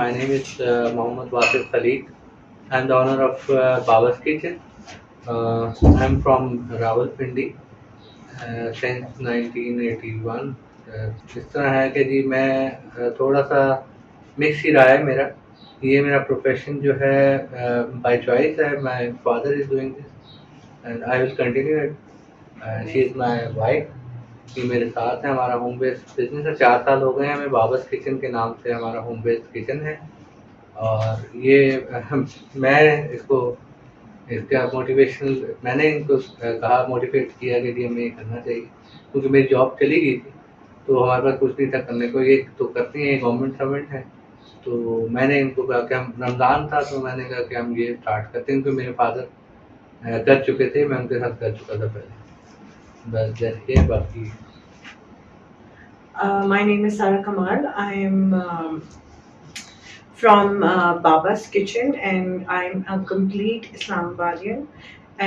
My name is Mohammad Wasif Khalid. I'm the owner of Baba's Kitchen. I'm from Rawalpindi since 1981. इस तरह है कि जी मैं थोड़ा सा मिक्स ही रहा है मेरा। ये मेरा प्रोफेशन जो है बाय चॉइस है। My father is doing this and I will continue it. She is my wife. ये मेरे साथ है। हमारा होम बेस्ड बिजनेस है। 4 साल हो गए हैं हमें। बाबास किचन के नाम से हमारा होम बेस्ड किचन है। और ये मैं इसको इसका मोटिवेशनल मैंने इनको कहा, मोटिवेट किया कि जी हमें ये करना चाहिए, क्योंकि मेरी जॉब चली गई थी तो हमारे पास कुछ नहीं था करने को। ये तो करते हैं, गवर्नमेंट सर्वेंट है। तो मैंने इनको कहा कि हम रमज़ान था तो मैंने कहा कि हम ये स्टार्ट करते हैं, क्योंकि मेरे फादर कर चुके थे, मैं उनके साथ कर चुका था पहले। बस जैसे बाकी My name is Sarah Kamal. I am from Baba's Kitchen, and I'm a complete Islamabadian.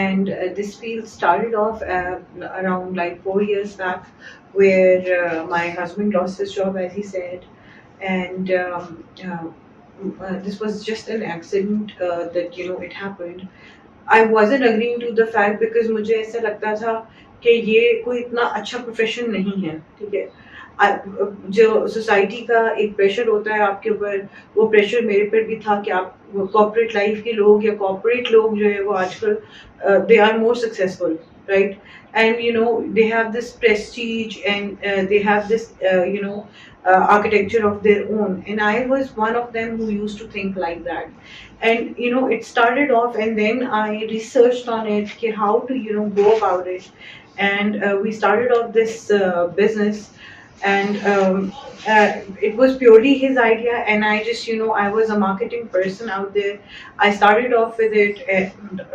And this field started off around like 4 years back, where my husband lost his job, as he said, and this was just an accident that it happened. I wasn't agreeing to the fact because मुझे ऐसा लगता था कि ये कोई इतना अच्छा profession नहीं है, ठीक है। जो सोसाइटी का एक प्रेशर होता है आपके ऊपर, वो प्रेशर मेरे पर भी था कि आप कॉर्पोरेट लाइफ के लोग या कॉर्पोरेट लोग जो है वो आजकल they are more successful, right, and they have this prestige and they have this architecture of their own, and I was one of them who used to think like that. And it started off, and then I researched on it कि how to go about it. And we started off this business, and it was purely his idea, and I just I was a marketing person out there. I started off with it, and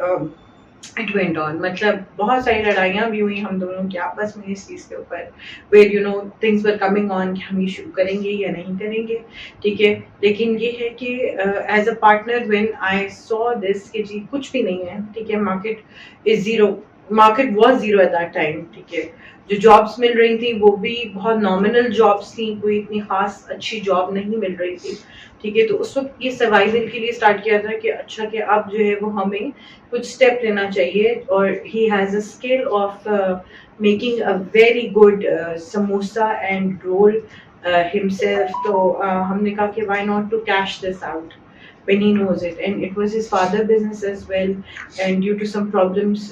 it went on. मतलब बहुत सारी लड़ाइयाँ भी हुई हम दोनों की आपस में इस चीज़ के ऊपर, where things were coming on कि हम ये शुरू करेंगे या नहीं करेंगे, ठीक है। लेकिन ये है कि as a partner when I saw this कि जी कुछ भी नहीं है, ठीक है, market is zero, market was zero at that time, ठीक है। जो जॉब्स मिल रही थी वो भी बहुत नॉमिनल जॉब्स थी, कोई इतनी खास अच्छी जॉब नहीं मिल रही थी, ठीक है। तो उस वक्त ये सर्वाइवल के लिए स्टार्ट किया था कि अच्छा कि अब जो है वो हमें कुछ स्टेप लेना चाहिए। और he has a skill of making a very good samosa and roll himself. तो हमने कहा कि why not to cash this out when he knows it, and it was his father business as well, and due to some problems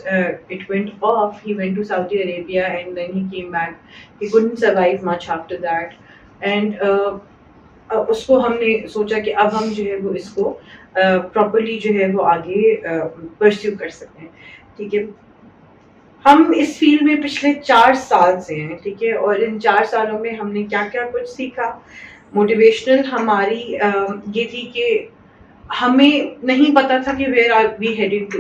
it went off. He went to Saudi Arabia and then he came back. He couldn't survive much after that, and उसको हमने सोचा कि अब हम जो है वो इसको प्रॉपरली जो है वो आगे परस्यू कर सकते हैं, ठीक है। हम इस फील्ड में पिछले 4 साल से हैं, ठीक है, और इन 4 सालों में हमने क्या क्या कुछ सीखा। मोटिवेशनल हमारी ये थी कि हमें नहीं पता था कि where are we heading to,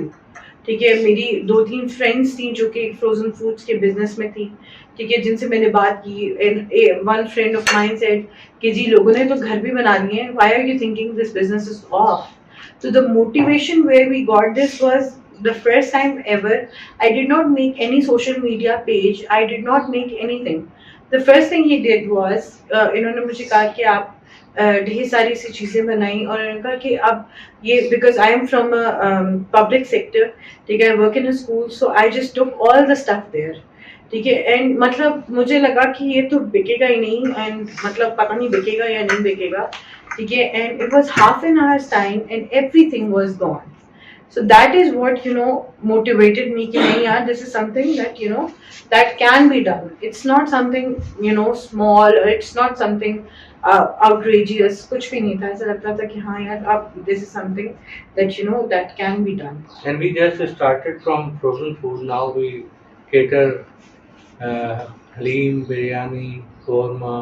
ठीक है। मेरी 2-3 फ्रेंड्स थी जो कि फ्रोजन फूड्स के बिजनेस में थी, ठीक है, जिनसे मैंने बात की। And one friend of mine said कि जी लोगों ने तो घर भी बना लिए हैं, why are you thinking this business is off. So the motivation where we got this was the first time ever. I did not make any social media page. I did not make anything. The first thing he did was इन्होंने मुझे कहा कि आप ढेर सारी सी चीज़ें बनाई, और उन्होंने कहा कि अब ये because I am from public sector, ठीक है, work in a school, so I just took all the stuff there, ठीक है। एंड मतलब मुझे लगा कि ये तो बिकेगा ही नहीं, एंड मतलब पता नहीं बिकेगा या नहीं बिकेगा, ठीक है। And it was half an hours time and everything was gone. So that is what motivated me कि नहीं यार, this is something that that can be done. It's not something small, or it's not something outrageous. कुछ भी नहीं था। ऐसा लगता था कि हाँ यार अब this is something that that can be done. And we just started from frozen food. Now we cater halim, biryani, korma,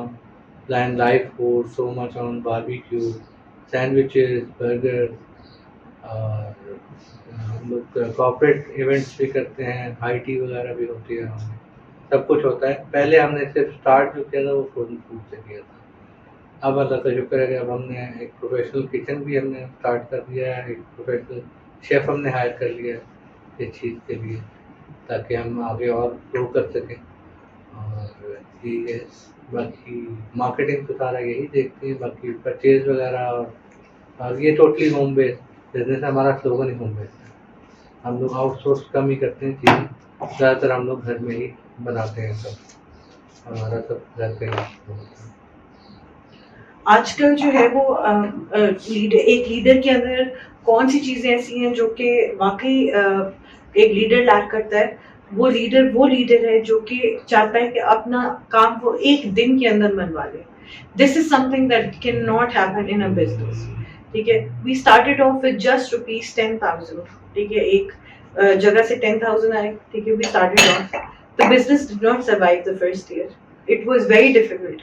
and live food, so much on barbecue, sandwiches, burgers, और हम लोग कॉर्पोरेट इवेंट्स भी करते हैं, high tea वगैरह भी होती है हमारे, सब कुछ होता है। पहले हमने सिर्फ स्टार्ट जो किया था वो फ्रोजन फूड से किया था। अब अल्लाह का शुक्र है कि अब हमने एक प्रोफेशनल किचन भी हमने स्टार्ट कर दिया है, एक प्रोफेशनल शेफ़ हमने हायर कर लिया है इस चीज़ के लिए, ताकि हम आगे और ग्रो कर सकें। और ये बाकी मार्केटिंग तो सारा यही देखते हैं, बाकी परचेज़ वगैरह और और ये टोटली होम बेस्ड बिजनेस है, हमारा स्लोगन ही होम बेस्ड है। हम लोग आउटसोर्स कम ही करते हैं चीज़ें, ज़्यादातर हम लोग घर में ही बनाते हैं सब, हमारा सब घर पे ही होता है। आजकल जो है वो एक लीडर के अंदर कौन सी चीजें ऐसी हैं जो कि वाकई एक लीडर लैक करता है। वो लीडर है जो कि चाहता है कि अपना काम वो एक दिन के अंदर मनवा ले। This is something that can not happen in a business. ठीक है, we started off with just ₹10,000। ठीक है, एक जगह से 10,000 आए। ठीक है, we started off the business did not survive the first year. It was very difficult,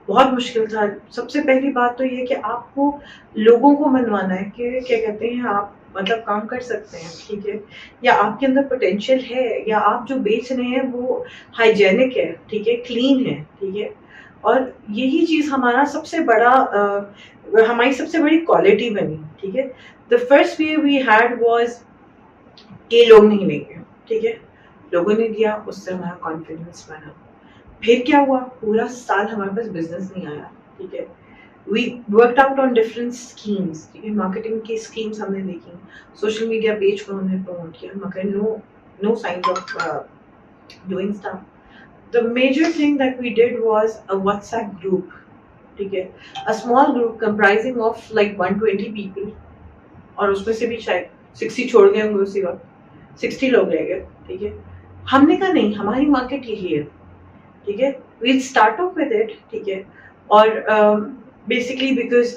बहुत मुश्किल था। सबसे पहली बात तो ये कि आपको लोगों को मनवाना है कि क्या कहते हैं आप मतलब काम कर सकते हैं। ठीक है, या आपके अंदर पोटेंशियल है, या आप जो बेच रहे हैं वो हाइजेनिक है। ठीक है, क्लीन है। ठीक है, और यही चीज हमारा सबसे बड़ा हमारी सबसे बड़ी क्वालिटी बनी। ठीक है, the first way we had was कि लोग नहीं लेंगे। ठीक है, लोगों ने दिया, उससे हमारा कॉन्फिडेंस बना। फिर क्या हुआ, पूरा साल हमारे पास बिजनेस नहीं आया। ठीक है, we worked out on different schemes. ठीक है, मार्केटिंग की स्कीम्स हमने देखी, सोशल मीडिया पेज को हमने प्रमोट किया, मगर no science of doing stuff. The major thing that we did was a WhatsApp group. ठीक है, a small group comprising of like 120 people, और उसमें से भी शायद 60 छोड़ गए होंगे उसी वक्त, 60 लोग रह गए। ठीक है, हमने कहा नहीं, हमारी मार्केट यही है। ठीक है, we'll start off with it। ठीक है, और बेसिकली बिकॉज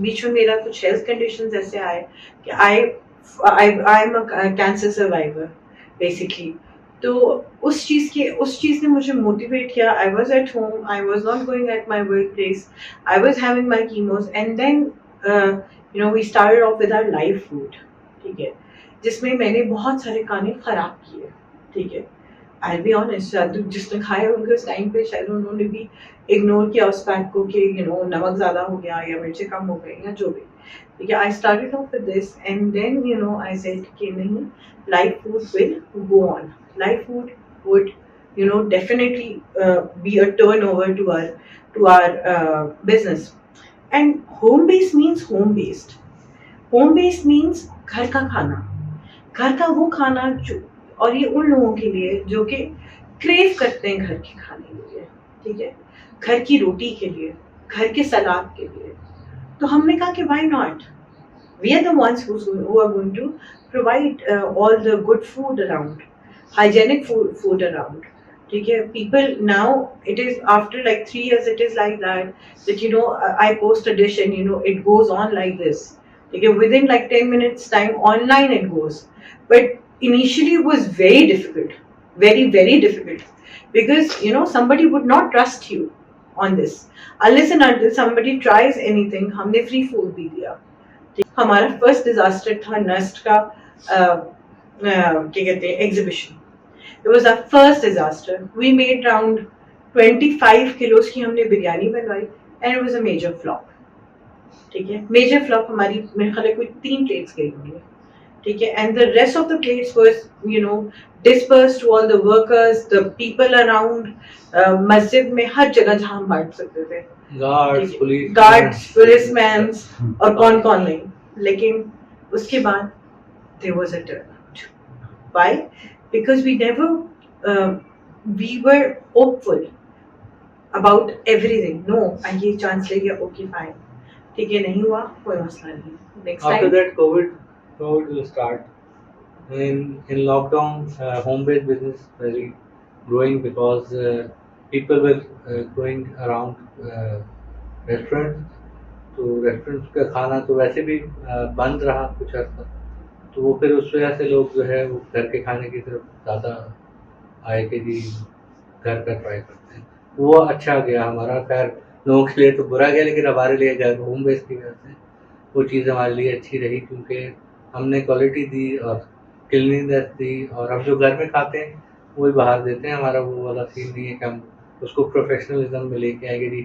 बीच में मेरा कुछ हेल्थ कंडीशंस ऐसे आए कि I am a cancer survivor basically. तो उस चीज ने मुझे मोटिवेट किया। I was at home, I was not going at my work place, I was having my chemos, and then we started off with our live food. ठीक है, जिसमें मैंने बहुत सारे खाने खराब किए। ठीक है, I'll be honest, जिसने खाए होंगे उस टाइम पे शायद उन्होंने भी इग्नोर किया उस फैक्ट को कि नमक ज्यादा हो गया या मिर्ची कम हो गई या जो भी। ठीक है, I started off with this, and then I said कि नहीं, life food will go on. Life food would definitely be a turnover to our business. And home based means home based. Home based means घर का खाना, घर का वो खाना जो, और ये उन लोगों के लिए जो कि क्रेव करते हैं घर के खाने के लिए। ठीक है, घर की रोटी के लिए, घर के सलाद के लिए। तो हमने कहा कि why not, we are the ones who are going to provide all the good food around, hygienic food around. ठीक है, people now, it is after like 3 years it is like that I post a dish and it goes on like this. Okay, within like 10 minutes time online it goes. But initially it was very difficult, very very difficult, because somebody would not trust you on this unless and until somebody tries anything. हमने free food भी दिया। हमारा first disaster था Nernst का क्या कहते हैं exhibition. It was our first disaster. We made around 25 kilos की हमने बिरयानी बनवाई, and it was a major flop. ठीक है, मेजर फ्लॉप हमारी मेरे ख्याल है कोई 3 प्लेट्स गई होंगी। ठीक है, and the rest of the plates was dispersed to all the workers, the people around, मस्जिद में हर जगह जहां हम बांट सकते थे, गार्ड्स पुलिसमैन और कौन कौन नहीं। लेकिन उसके बाद there was a turnout. Why? Because we were hopeful about everything. No, ये चांस ले गया, okay fine, ठीक है, नहीं हुआ कोई मसला नहीं, next time. After that COVID will start. In lockdown, home-based business very growing because people were going around restaurants. तो रेस्टोरेंट्स का खाना तो वैसे भी बंद रहा कुछ अर्सा, तो वो फिर उस वजह से लोग जो है वो घर के खाने की तरफ ज़्यादा आए कि जी घर का ट्राई करते हैं। वो अच्छा गया हमारा, खैर लोगों के लिए तो बुरा गया, लेकिन हमारे लिए घर होम बेस्ड की वजह से वो चीज़ हमारे लिए अच्छी रही, क्योंकि हमने क्वालिटी दी और क्लीनिनेस दी, और हम जो घर में खाते हैं वही बाहर देते हैं। हमारा वो वाला सीन नहीं है कि हम उसको प्रोफेशनलिज्म में लेके आएंगे जी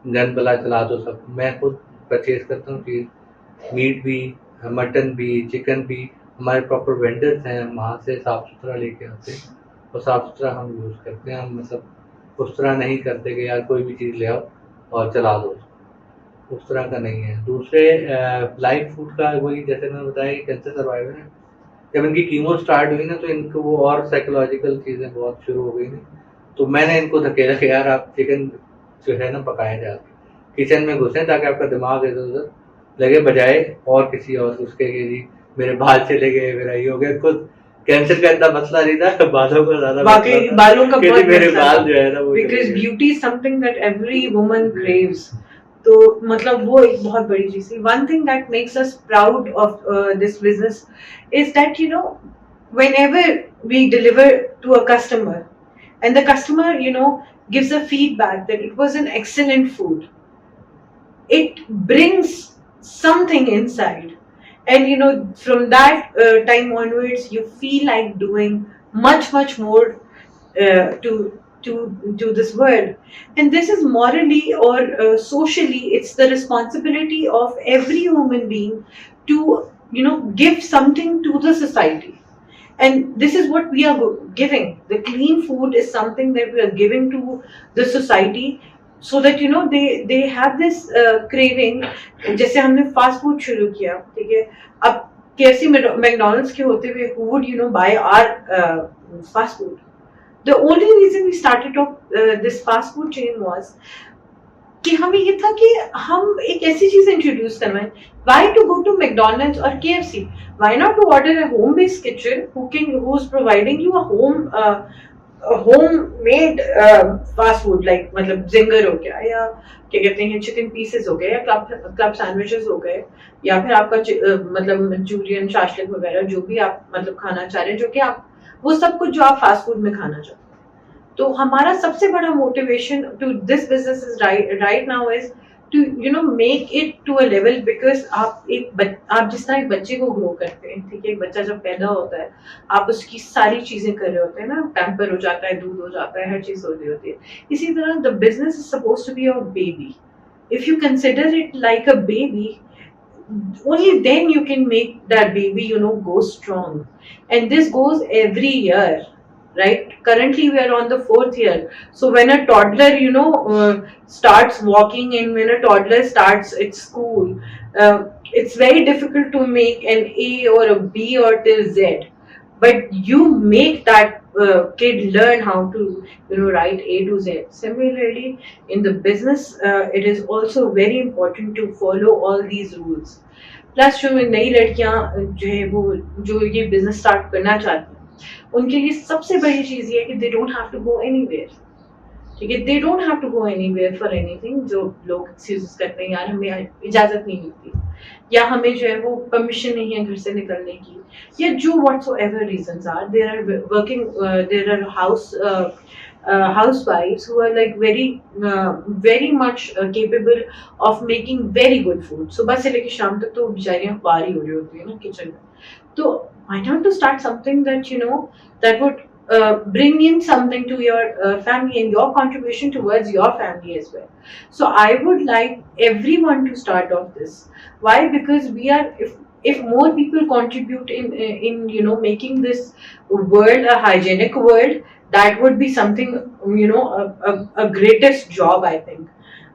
गन बला चला दो सब। मैं खुद परचेज करता हूँ चीज़, मीट भी, मटन भी, चिकन भी, हमारे प्रॉपर वेंडर्स हैं, हम वहाँ से साफ़ सुथरा लेके आते हैं और साफ़ सुथरा हम यूज़ करते हैं। हम मतलब उस तरह नहीं करते कि यार कोई भी चीज़ ले आओ और चला दो। उस तरह का नहीं है। दूसरे लाइट फूड का वही जैसे मैंने बताया कि कैंसर सर्वाइवर है, जब इनकी कीमो स्टार्ट हुई ना तो इनको वो और साइकोलॉजिकल चीज़ें बहुत शुरू हो गई थी। तो मैंने इनको धकेला कि यार आप चिकन जो है ना पकाएं जाके किचन में घुसें ताकि आपका दिमाग इधर उधर लगे, बजाय और किसी और उसके कि जी मेरे बाल चले गए, मेरा ये हो गया। खुद कैंसर का इतना मसला नहीं था, बालों का ज्यादा बाकी मसला था बालों का कि जी बहुत मेरे मसला बाल था, जो है ना वो बिकॉज चले गए। Beauty is something that every woman craves. तो मतलब वो एक बहुत बड़ी चीज थी। One thing that makes us proud of this business is that you know whenever we deliver to a customer and the customer gives a feedback that it was an excellent food, it brings something inside, and from that time onwards you feel like doing much more to this world. And this is morally or socially, it's the responsibility of every human being to give something to the society. And this is what we are giving. The clean food is something that we are giving to the society, so that they have this craving. जैसे हमने fast food शुरू किया, ठीक है, अब KFC McDonald's के होते हुए who would buy our fast food? The only reason we started off this fast food chain was कि हमें ये था कि हम एक ऐसी चीज इंट्रोड्यूस करवाएं. Why to go to McDonald's or KFC? Why not to order a home-based kitchen who's providing you a homemade fast food, like मतलब जिंगर हो गया, या क्या कहते हैं चिकन पीसेस हो गए, या क्लब सैंडविचेस हो गए, या फिर आपका मतलब मंचूरियन, शाशलिक वगैरह जो भी आप मतलब खाना चाह रहे हैं, जो कि आप वो सब कुछ जो आप फास्ट फूड में खाना चाहते हैं. तो हमारा सबसे बड़ा motivation to this business is right now is to make it to a level, because आप जिस तरह एक बच्चे को ग्रो करते हैं, ठीक है, एक बच्चा जब पैदा होता है आप उसकी सारी चीजें कर रहे होते हैं ना, पैम्पर हो जाता है, दूध हो जाता है, हर चीज हो रही होती है. इसी तरह the business is suppose to be your baby. If you consider it like a baby, only then you can make that baby go strong. And this goes every year, right? Currently we are on the 4th year. So when a toddler starts walking, and when a toddler starts its school, it's very difficult to make an A or a B or till Z, but you make that kid learn how to write A to Z. Similarly, in the business, it is also very important to follow all these rules. Plus जो नई लड़कियां जो है वो जो ये business start करना चाहती हैं, उनके लिए सबसे बड़ी चीज ये है कि they don't have to go anywhere. ठीक है, they don't have to go anywhere for anything. जो लोग एक्सक्यूजेस करते हैं, यार हमें इजाजत नहीं मिलती, या हमें जो है वो परमिशन नहीं है घर से निकलने की, या जो whatsoever reasons are, there are working, there are housewives who are like very much capable of making very good food. सुबह से लेकर शाम तक तो बेचारियां पार ही हो रही होती है ना किचन में. तो why not to start something that that would bring in something to your family, and your contribution towards your family as well. So I would like everyone to start off this. Why? Because if more people contribute in making this world a hygienic world, that would be something, a greatest job, I think,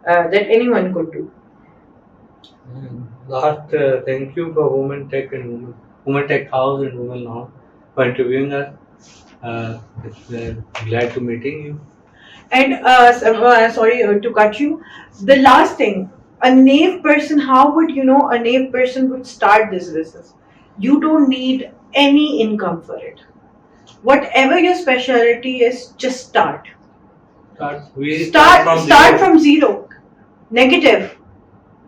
that anyone could do. Last, thank you for Women Tech and Women Tech House and Women Now for interviewing us. It's glad to meeting you. And sorry to cut you. The last thing, a naive person, how would a naive person would start this business? You don't need any income for it. Whatever your specialty is, just start. Start from zero, negative,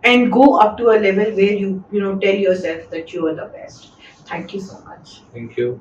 and go up to a level where you tell yourself that you are the best. Thank you so much. Thank you.